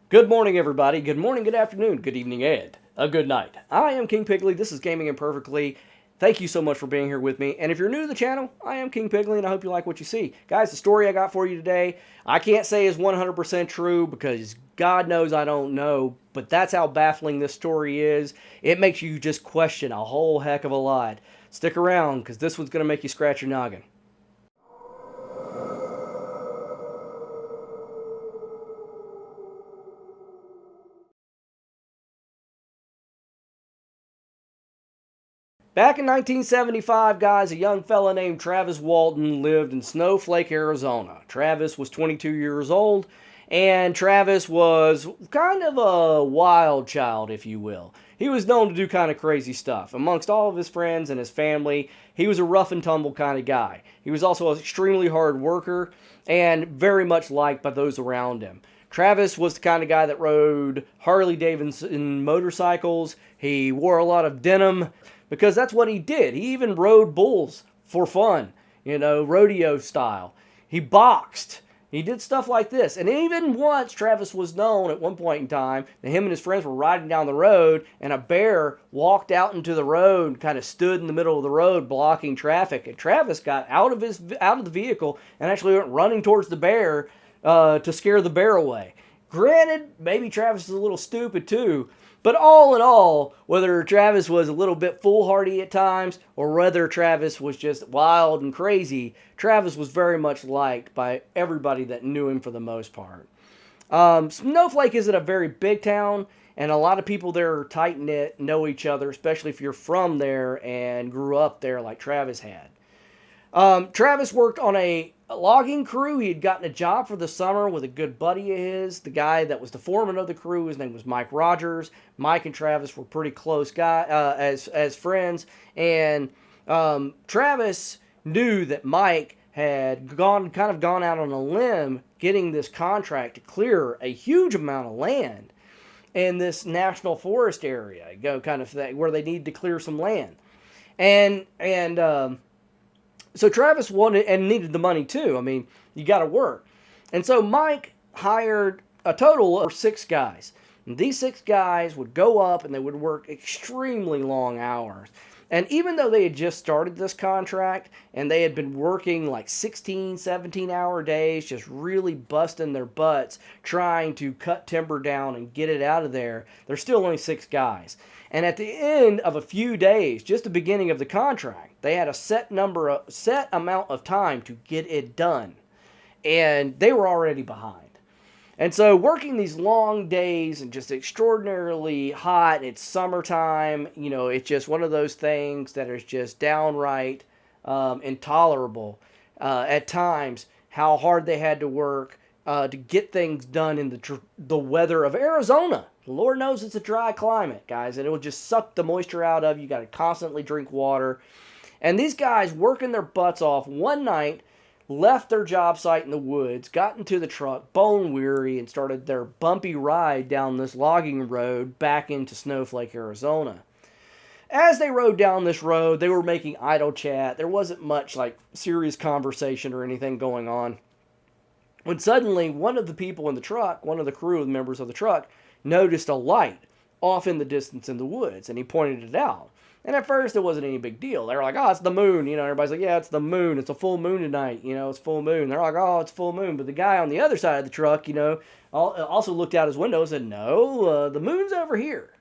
Good morning, everybody. Good morning, good afternoon, good evening, and a good night. I am King Pigley. This is Gaming Imperfectly. Thank you so much for being here with me. And if you're new to the channel, I am King Pigley, and I hope you like what you see. Guys, the story I got for you today, I can't say is 100% true because God knows I don't know, but that's how baffling this story is. It makes you just question a whole heck of a lot. Stick around because this one's going to make you scratch your noggin. Back in 1975, guys, a young fella named Travis Walton lived in Snowflake, Arizona. Travis was 22 years old, and Travis was kind of a wild child, if you will. He was known to do kind of crazy stuff. Amongst all of his friends and his family, he was a rough and tumble kind of guy. He was also an extremely hard worker and very much liked by those around him. Travis was the kind of guy that rode Harley Davidson motorcycles. He wore a lot of denim because that's what he did. He even rode bulls for fun, rodeo style. He boxed. He did stuff like this. And even once, Travis was known at one point in time that him and his friends were riding down the road and a bear walked out into the road and kind of stood in the middle of the road blocking traffic. And Travis got out of the vehicle and actually went running towards the bear to scare the bear away. Granted, maybe Travis is a little stupid too, but all in all, whether Travis was a little bit foolhardy at times or whether Travis was just wild and crazy, Travis was very much liked by everybody that knew him for the most part. Snowflake isn't a very big town, and a lot of people there are tight knit, know each other, especially if you're from there and grew up there like Travis had. Travis worked on a logging crew. He had gotten a job for the summer with a good buddy of his. The guy that was the foreman of the crew, his name was Mike Rogers. Mike and Travis were pretty close as friends, and Travis knew that Mike had gone out on a limb getting this contract to clear a huge amount of land in this national forest area, kind of thing, where they need to clear some land, and so Travis wanted and needed the money too. I mean, you got to work. And so Mike hired a total of 6 guys. And these 6 guys would go up and they would work extremely long hours. And even though they had just started this contract and they had been working like 16, 17-hour days, just really busting their butts trying to cut timber down and get it out of there, there's still only 6 guys. And at the end of a few days, just the beginning of the contract, they had a set amount of time to get it done. And they were already behind. And so working these long days and just extraordinarily hot, it's summertime, it's just one of those things that is just downright intolerable at times, how hard they had to work to get things done in the weather of Arizona. Lord knows it's a dry climate, guys, and it will just suck the moisture out of you. You got to constantly drink water. And these guys working their butts off one night, left their job site in the woods, got into the truck, bone weary, and started their bumpy ride down this logging road back into Snowflake, Arizona. As they rode down this road, they were making idle chat. There wasn't much like serious conversation or anything going on. When suddenly one of the people in the truck, one of the crew members of the truck, noticed a light off in the distance in the woods, and he pointed it out. And at first, it wasn't any big deal. They were like, oh, it's the moon. Everybody's like, yeah, it's the moon. It's a full moon tonight. It's full moon. They're like, oh, it's full moon. But the guy on the other side of the truck, also looked out his window and said, no, the moon's over here.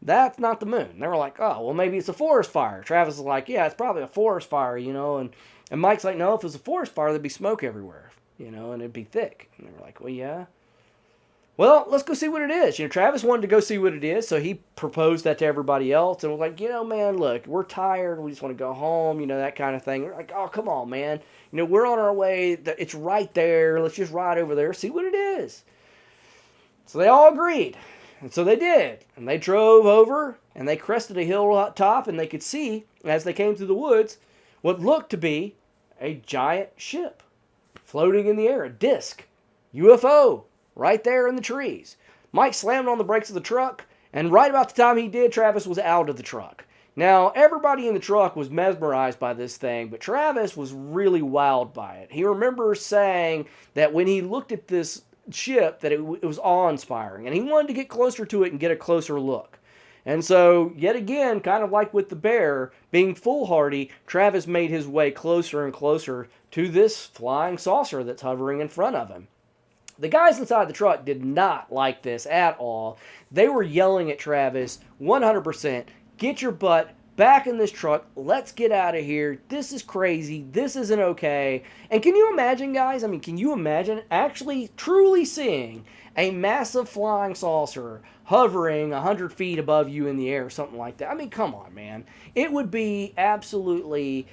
That's not the moon. They were like, oh, well, maybe it's a forest fire. Travis is like, yeah, it's probably a forest fire, and Mike's like, no, if it was a forest fire, there'd be smoke everywhere, and it'd be thick. And they were like, well, yeah. Well, let's go see what it is. Travis wanted to go see what it is, so he proposed that to everybody else. And was like, man, look, we're tired. We just want to go home, that kind of thing. We're like, oh, come on, man. We're on our way. It's right there. Let's just ride over there, see what it is. So they all agreed. And so they did. And they drove over, and they crested a hill top, and they could see, as they came through the woods, what looked to be a giant ship floating in the air, a disc, UFO. Right there in the trees. Mike slammed on the brakes of the truck, and right about the time he did, Travis was out of the truck. Now, everybody in the truck was mesmerized by this thing, but Travis was really wowed by it. He remembers saying that when he looked at this ship that it was awe-inspiring, and he wanted to get closer to it and get a closer look. And so, yet again, kind of like with the bear, being foolhardy, Travis made his way closer and closer to this flying saucer that's hovering in front of him. The guys inside the truck did not like this at all. They were yelling at Travis 100%, get your butt back in this truck. Let's get out of here. This is crazy. This isn't okay. And can you imagine, guys? I mean, can you imagine actually truly seeing a massive flying saucer hovering 100 feet above you in the air, something like that? I mean, come on, man. It would be absolutely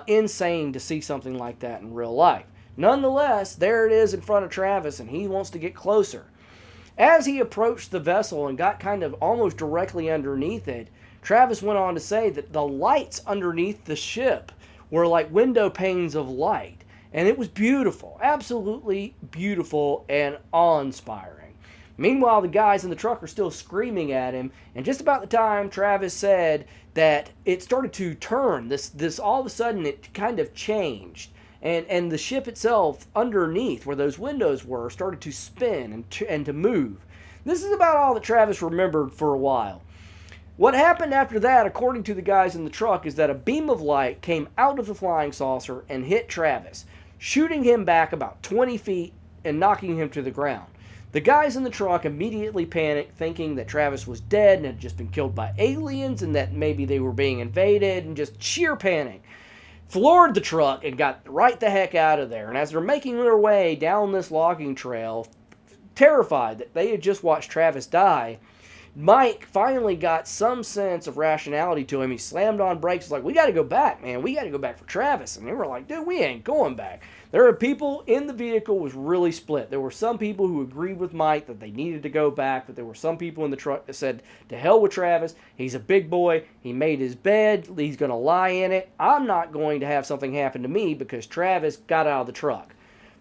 insane to see something like that in real life. Nonetheless, there it is in front of Travis, and he wants to get closer. As he approached the vessel and got kind of almost directly underneath it, Travis went on to say that the lights underneath the ship were like window panes of light. And it was beautiful, absolutely beautiful and awe-inspiring. Meanwhile, the guys in the truck are still screaming at him, and just about the time Travis said that it started to turn, this all of a sudden it kind of changed. And the ship itself underneath where those windows were started to spin and to move. This is about all that Travis remembered for a while. What happened after that, according to the guys in the truck, is that a beam of light came out of the flying saucer and hit Travis, shooting him back about 20 feet and knocking him to the ground. The guys in the truck immediately panicked, thinking that Travis was dead and had just been killed by aliens and that maybe they were being invaded, and just sheer panic floored the truck and got right the heck out of there. And as they're making their way down this logging trail, terrified that they had just watched Travis die, Mike finally got some sense of rationality to him. He slammed on brakes. He's like, we got to go back, man. We got to go back for Travis. And they were like, dude, we ain't going back. There were people in the vehicle was really split. There were some people who agreed with Mike that they needed to go back, but there were some people in the truck that said, to hell with Travis. He's a big boy. He made his bed. He's going to lie in it. I'm not going to have something happen to me because Travis got out of the truck.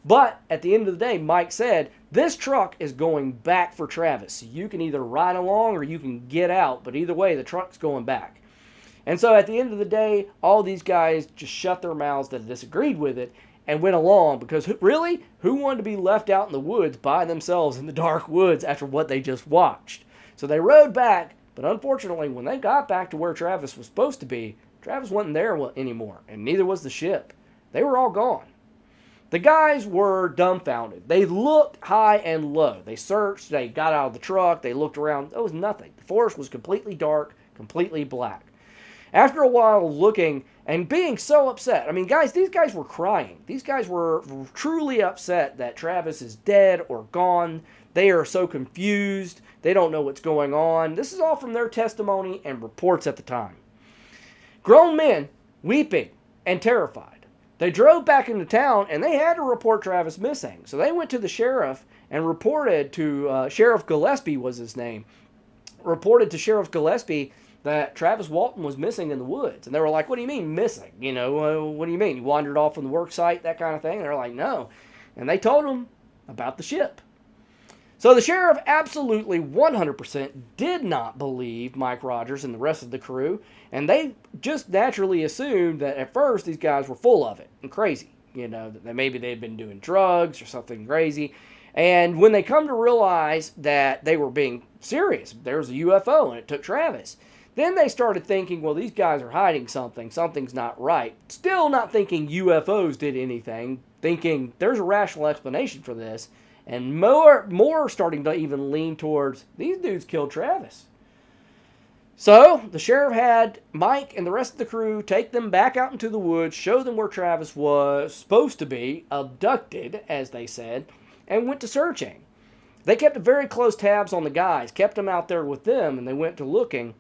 But at the end of the day, Mike said, this truck is going back for Travis. So you can either ride along or you can get out. But either way, the truck's going back. And so at the end of the day, all these guys just shut their mouths that disagreed with it and went along, because really, who wanted to be left out in the woods by themselves in the dark woods after what they just watched? So they rode back, but unfortunately, when they got back to where Travis was supposed to be, Travis wasn't there anymore, and neither was the ship. They were all gone. The guys were dumbfounded. They looked high and low. They searched, they got out of the truck, they looked around. There was nothing. The forest was completely dark, completely black. After a while looking and being so upset, I mean, guys, these guys were crying. These guys were truly upset that Travis is dead or gone. They are so confused. They don't know what's going on. This is all from their testimony and reports at the time. Grown men weeping and terrified. They drove back into town and they had to report Travis missing. So they went to the sheriff and reported to, Sheriff Gillespie was his name, reported to Sheriff Gillespie that Travis Walton was missing in the woods. And they were like, what do you mean missing? You know, what do you mean? He wandered off from the work site, that kind of thing? And they're like, no. And they told him about the ship. So the sheriff absolutely 100% did not believe Mike Rogers and the rest of the crew. And they just naturally assumed that at first these guys were full of it and crazy. You know, that maybe they'd been doing drugs or something crazy. And when they come to realize that they were being serious, there was a UFO and it took Travis, then they started thinking, well, these guys are hiding something. Something's not right. Still not thinking UFOs did anything. Thinking there's a rational explanation for this. And more starting to even lean towards, these dudes killed Travis. So the sheriff had Mike and the rest of the crew take them back out into the woods, show them where Travis was supposed to be, abducted, as they said, and went to searching. They kept a very close tabs on the guys, kept them out there with them, and they went to looking.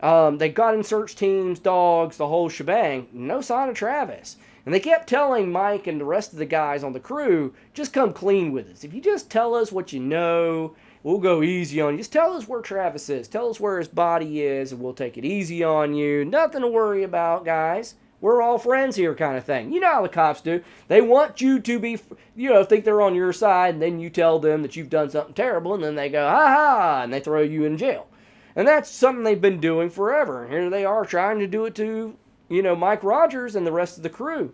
They got in search teams, dogs, the whole shebang. No sign of Travis. And they kept telling Mike and the rest of the guys on the crew, just come clean with us. If you just tell us what you know, we'll go easy on you. Just tell us where Travis is. Tell us where his body is, and we'll take it easy on you. Nothing to worry about, guys. We're all friends here, kind of thing. You know how the cops do. They want you to be, think they're on your side, and then you tell them that you've done something terrible, and then they go, ha ha, and they throw you in jail. And that's something they've been doing forever. And here they are trying to do it to, Mike Rogers and the rest of the crew.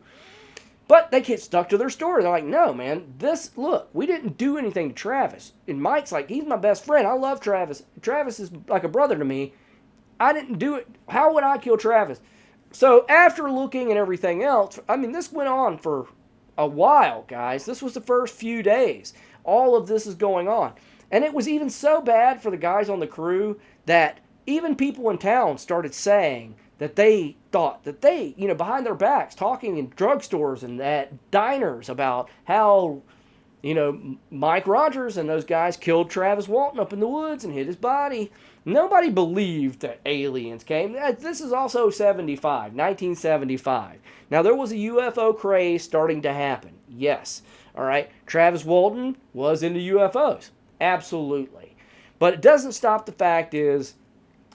But they get stuck to their story. They're like, no, man, look, we didn't do anything to Travis. And Mike's like, he's my best friend. I love Travis. Travis is like a brother to me. I didn't do it. How would I kill Travis? So after looking at everything else, I mean, this went on for a while, guys. This was the first few days. All of this is going on. And it was even so bad for the guys on the crew that even people in town started saying that they thought that they, behind their backs, talking in drugstores and at diners about how, Mike Rogers and those guys killed Travis Walton up in the woods and hid his body. Nobody believed that aliens came. This is also 1975. Now, there was a UFO craze starting to happen. Yes. All right. Travis Walton was into UFOs. Absolutely. But it doesn't stop the fact is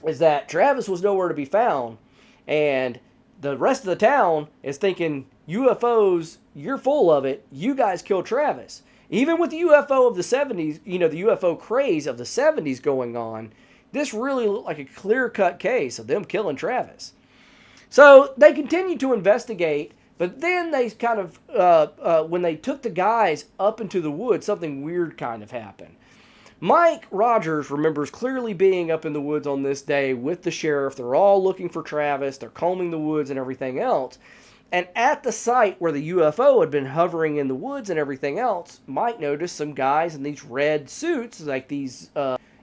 that Travis was nowhere to be found, and the rest of the town is thinking, UFOs, you're full of it. You guys killed Travis. Even with the UFO of the 70s, the UFO craze of the 70s going on, this really looked like a clear-cut case of them killing Travis. So they continued to investigate, but then they kind of, when they took the guys up into the woods, something weird kind of happened. Mike Rogers remembers clearly being up in the woods on this day with the sheriff. They're all looking for Travis. They're combing the woods and everything else. And at the site where the UFO had been hovering in the woods and everything else, Mike noticed some guys in these red suits, like these,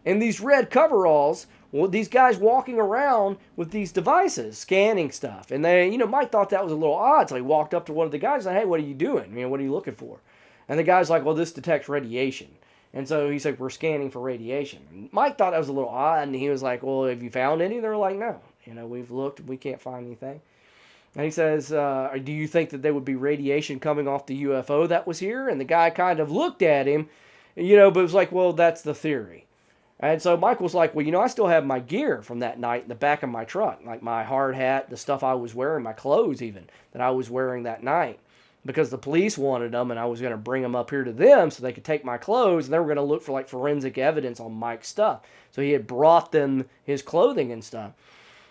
in these red coveralls, these guys walking around with these devices, scanning stuff. And they, Mike thought that was a little odd. So he walked up to one of the guys and said, hey, what are you doing? What are you looking for? And the guy's like, well, this detects radiation. And so he's like, we're scanning for radiation. And Mike thought that was a little odd. And he was like, well, have you found any? They're like, no. We've looked. We can't find anything. And he says, do you think that there would be radiation coming off the UFO that was here? And the guy kind of looked at him, but was like, well, that's the theory. And so Mike was like, well, I still have my gear from that night in the back of my truck, like my hard hat, the stuff I was wearing, my clothes even, that I was wearing that night. Because the police wanted them, and I was going to bring them up here to them so they could take my clothes, and they were going to look for, like, forensic evidence on Mike's stuff. So he had brought them his clothing and stuff.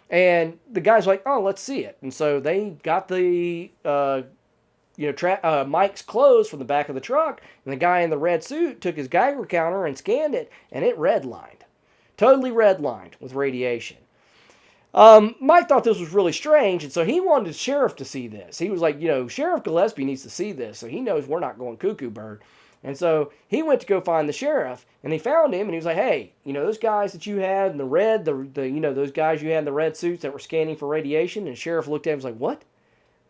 And the guy's like, oh, let's see it. And so they got the, Mike's clothes from the back of the truck, and the guy in the red suit took his Geiger counter and scanned it, and it redlined. Totally redlined with radiation. Mike thought this was really strange, and so he wanted the sheriff to see this. He was like, Sheriff Gillespie needs to see this, so he knows we're not going cuckoo bird. And so he went to go find the sheriff, and he found him, and he was like, hey, those guys that you had in the red, those guys you had in the red suits that were scanning for radiation, and the sheriff looked at him and was like, what?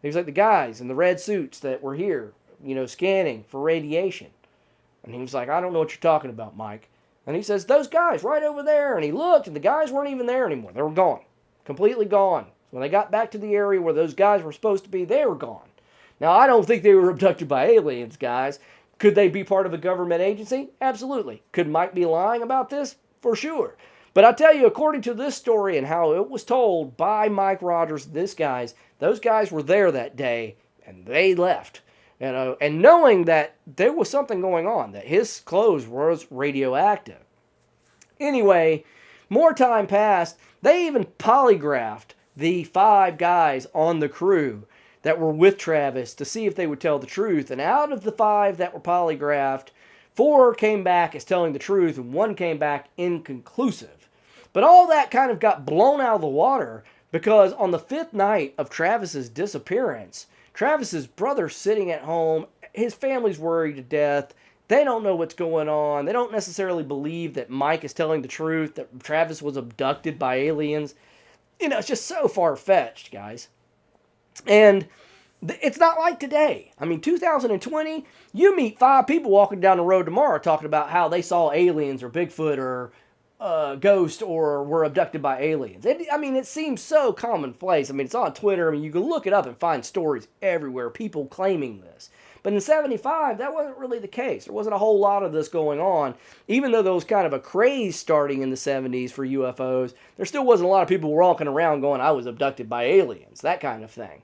He was like, the guys in the red suits that were here, scanning for radiation. And he was like, I don't know what you're talking about, Mike. And he says, those guys right over there. And he looked, and the guys weren't even there anymore. They were gone. Completely gone. When they got back to the area where those guys were supposed to be, they were gone. Now, I don't think they were abducted by aliens, guys. Could they be part of a government agency? Absolutely. Could Mike be lying about this? For sure. But I tell you, according to this story and how it was told by Mike Rogers, those guys were there that day, and they left. And knowing that there was something going on, that his clothes was radioactive. Anyway, more time passed. They even polygraphed the 5 guys on the crew that were with Travis to see if they would tell the truth. And out of the 5 that were polygraphed, 4 came back as telling the truth, and 1 came back inconclusive. But all that kind of got blown out of the water because on the 5th night of Travis's disappearance, Travis's brother's sitting at home. His family's worried to death. They don't know what's going on. They don't necessarily believe that Mike is telling the truth, that Travis was abducted by aliens. It's just so far-fetched, guys. And it's not like today. 2020, you meet 5 people walking down the road tomorrow talking about how they saw aliens or Bigfoot or ghost or were abducted by aliens. It seems so commonplace. It's on Twitter. You can look it up and find stories everywhere, people claiming this. But in 75, that wasn't really the case. There wasn't a whole lot of this going on. Even though there was kind of a craze starting in the 70s for UFOs, there still wasn't a lot of people walking around going, I was abducted by aliens, that kind of thing.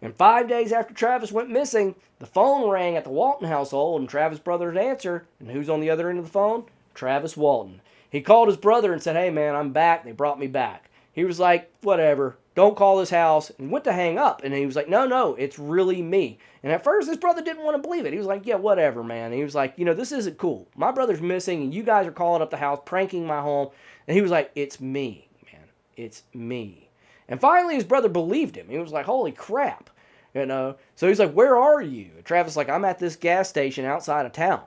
And 5 days after Travis went missing, the phone rang at the Walton household, and Travis' brothers answered. And who's on the other end of the phone? Travis Walton. He called his brother and said, hey man, I'm back. They brought me back. He was like, whatever, don't call this house, and went to hang up. And he was like, no, it's really me. And at first, his brother didn't want to believe it. He was like, yeah, whatever, man. And he was like, this isn't cool. My brother's missing, and you guys are calling up the house, pranking my home. And he was like, it's me, man. It's me. And finally, his brother believed him. He was like, holy crap. So he's like, where are you? And Travis like, I'm at this gas station outside of town.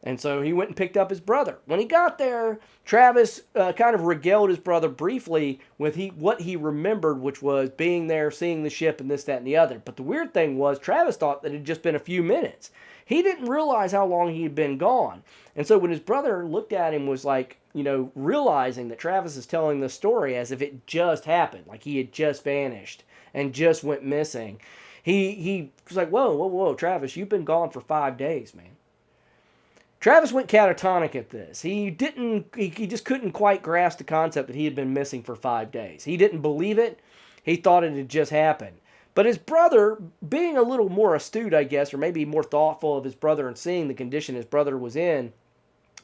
And so he went and picked up his brother. When he got there, Travis kind of regaled his brother briefly with what he remembered, which was being there, seeing the ship, and this, that, and the other. But the weird thing was, Travis thought that it had just been a few minutes. He didn't realize how long he had been gone. And so when his brother looked at him, was like, realizing that Travis is telling the story as if it just happened, like he had just vanished and just went missing. He was like, whoa, Travis, you've been gone for 5 days, man. Travis went catatonic at this. He just couldn't quite grasp the concept that he had been missing for 5 days. He didn't believe it. He thought it had just happened. But his brother, being a little more astute, I guess, or maybe more thoughtful of his brother and seeing the condition his brother was in,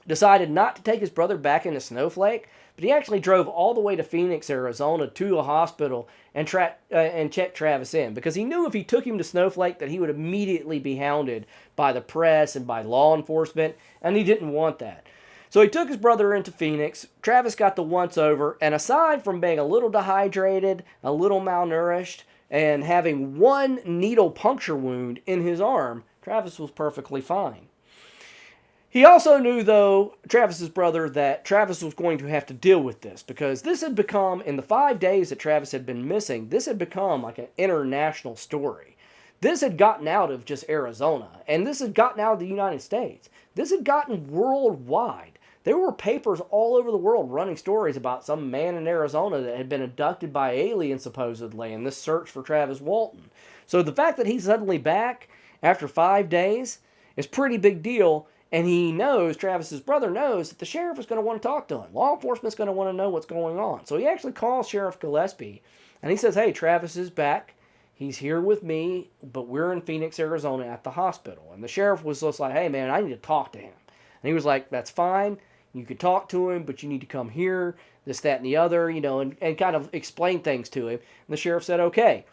decided not to take his brother back into Snowflake, but he actually drove all the way to Phoenix, Arizona, to a hospital and checked Travis in, because he knew if he took him to Snowflake that he would immediately be hounded by the press and by law enforcement, and he didn't want that. So he took his brother into Phoenix. Travis got the once-over, and aside from being a little dehydrated, a little malnourished, and having one needle puncture wound in his arm, Travis was perfectly fine. He also knew, though, Travis's brother, that Travis was going to have to deal with this, because this had become, in the 5 days that Travis had been missing, this had become like an international story. This had gotten out of just Arizona, and this had gotten out of the United States. This had gotten worldwide. There were papers all over the world running stories about some man in Arizona that had been abducted by aliens, supposedly, in this search for Travis Walton. So the fact that he's suddenly back after 5 days is a pretty big deal. And he knows, Travis's brother knows, that the sheriff is going to want to talk to him. Law enforcement's going to want to know what's going on. So he actually calls Sheriff Gillespie, and he says, hey, Travis is back. He's here with me, but we're in Phoenix, Arizona at the hospital. And the sheriff was just like, hey, man, I need to talk to him. And he was like, that's fine. You can talk to him, but you need to come here, this, that, and the other, and kind of explain things to him. And the sheriff said, okay.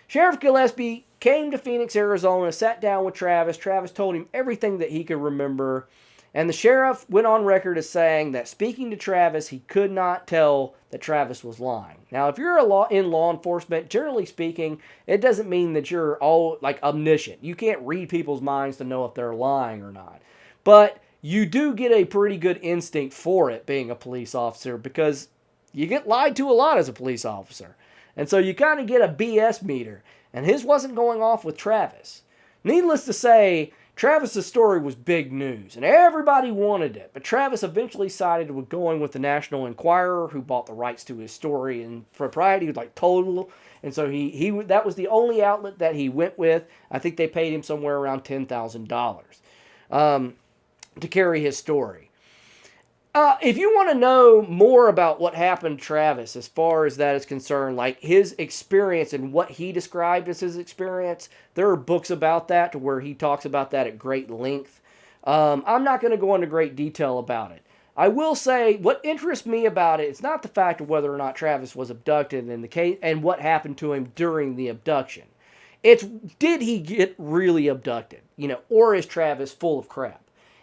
Sheriff Gillespie came to Phoenix, Arizona, sat down with Travis. Travis told him everything that he could remember. And the sheriff went on record as saying that speaking to Travis, he could not tell that Travis was lying. Now, if you're in law enforcement, generally speaking, it doesn't mean that you're all like omniscient. You can't read people's minds to know if they're lying or not. But you do get a pretty good instinct for it being a police officer, because you get lied to a lot as a police officer. And so you kind of get a BS meter. And his wasn't going off with Travis. Needless to say, Travis's story was big news, and everybody wanted it. But Travis eventually sided with going with the National Enquirer, who bought the rights to his story and propriety, like total. And so he that was the only outlet that he went with. I think they paid him somewhere around $10,000 to carry his story. If you want to know more about what happened to Travis as far as that is concerned, like his experience and what he described as his experience, there are books about that to where he talks about that at great length. I'm not going to go into great detail about it. I will say what interests me about it is not the fact of whether or not Travis was abducted in the case and what happened to him during the abduction. It's, did he get really abducted? Or is Travis full of crap?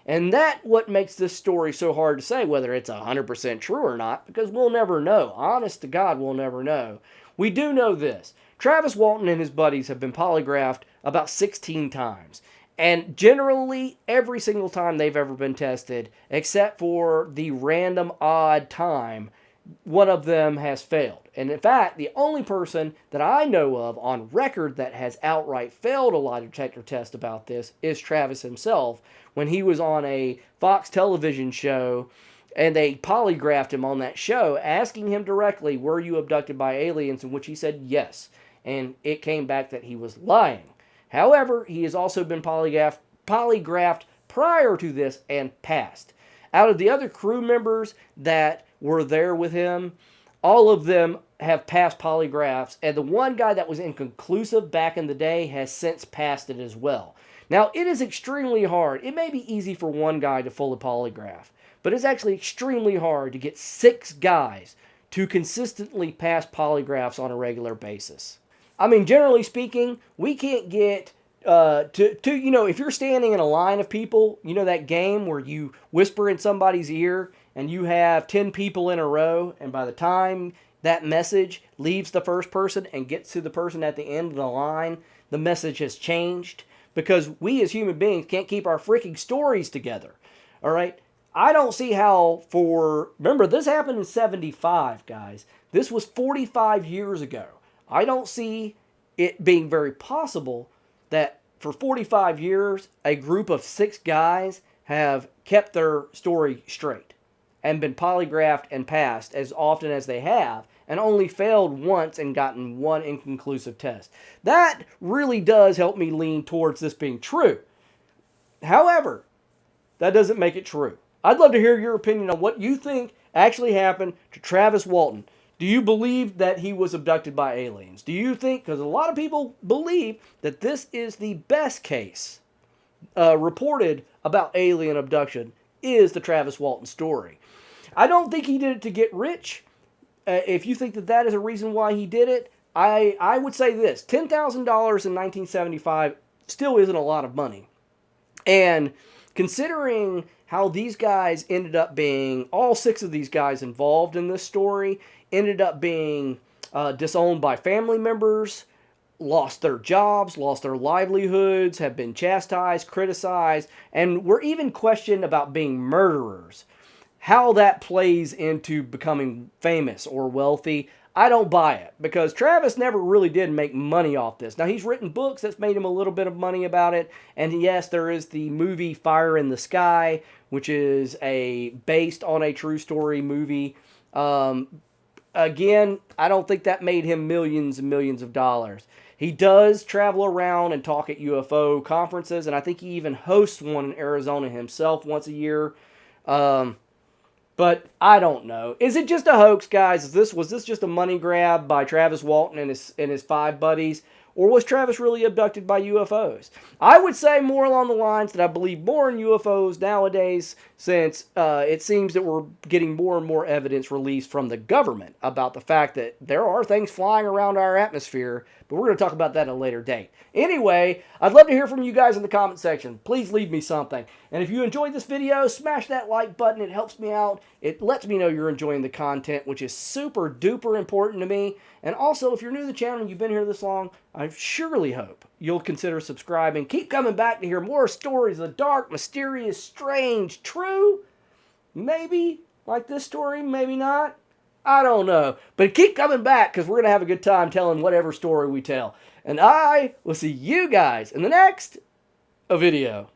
And that's what makes this story so hard to say whether it's 100% true or not, because we'll never know. Honest to God, we'll never know. We do know this. Travis Walton and his buddies have been polygraphed about 16 times. And generally, every single time they've ever been tested, except for the random odd time, one of them has failed. And in fact, the only person that I know of on record that has outright failed a lie detector test about this is Travis himself, when he was on a Fox television show and they polygraphed him on that show, asking him directly, were you abducted by aliens? In which he said yes. And it came back that he was lying. However, he has also been polygraphed prior to this and passed. Out of the other crew members that were there with him, all of them have passed polygraphs, and the one guy that was inconclusive back in the day has since passed it as well. Now, it is extremely hard. It may be easy for one guy to fully polygraph, but it's actually extremely hard to get 6 guys to consistently pass polygraphs on a regular basis. I mean, generally speaking, we can't get if you're standing in a line of people, you know that game where you whisper in somebody's ear and you have 10 people in a row, and by the time that message leaves the first person and gets to the person at the end of the line, the message has changed because we as human beings can't keep our freaking stories together. All right? I don't see how remember, this happened in 75, guys. This was 45 years ago. I don't see it being very possible that for 45 years, a group of 6 guys have kept their story straight and been polygraphed and passed as often as they have, and only failed once and gotten one inconclusive test. That really does help me lean towards this being true. However, that doesn't make it true. I'd love to hear your opinion on what you think actually happened to Travis Walton. Do you believe that he was abducted by aliens? Do you think, because a lot of people believe that this is the best case reported about alien abduction, is the Travis Walton story. I don't think he did it to get rich. If you think that that is a reason why he did it, I would say this. $10,000 in 1975 still isn't a lot of money. And considering how these guys ended up being, all 6 of these guys involved in this story, ended up being disowned by family members, lost their jobs, lost their livelihoods, have been chastised, criticized, and were even questioned about being murderers. How that plays into becoming famous or wealthy, I don't buy it, because Travis never really did make money off this. Now, he's written books that's made him a little bit of money about it, and yes, there is the movie Fire in the Sky, which is based on a true story movie. Again, I don't think that made him millions and millions of dollars. He does travel around and talk at UFO conferences, and I think he even hosts one in Arizona himself once a year. But I don't know. Is it just a hoax, guys? Was this just a money grab by Travis Walton and his 5 buddies? Or was Travis really abducted by UFOs? I would say more along the lines that I believe more in UFOs nowadays, since it seems that we're getting more and more evidence released from the government about the fact that there are things flying around our atmosphere, but we're going to talk about that at a later date. Anyway, I'd love to hear from you guys in the comment section. Please leave me something. And if you enjoyed this video, smash that like button. It helps me out. It lets me know you're enjoying the content, which is super duper important to me. And also, if you're new to the channel and you've been here this long, I surely hope you'll consider subscribing. Keep coming back to hear more stories of the dark, mysterious, strange, true. Maybe like this story, maybe not. I don't know. But keep coming back, because we're going to have a good time telling whatever story we tell. And I will see you guys in the next video.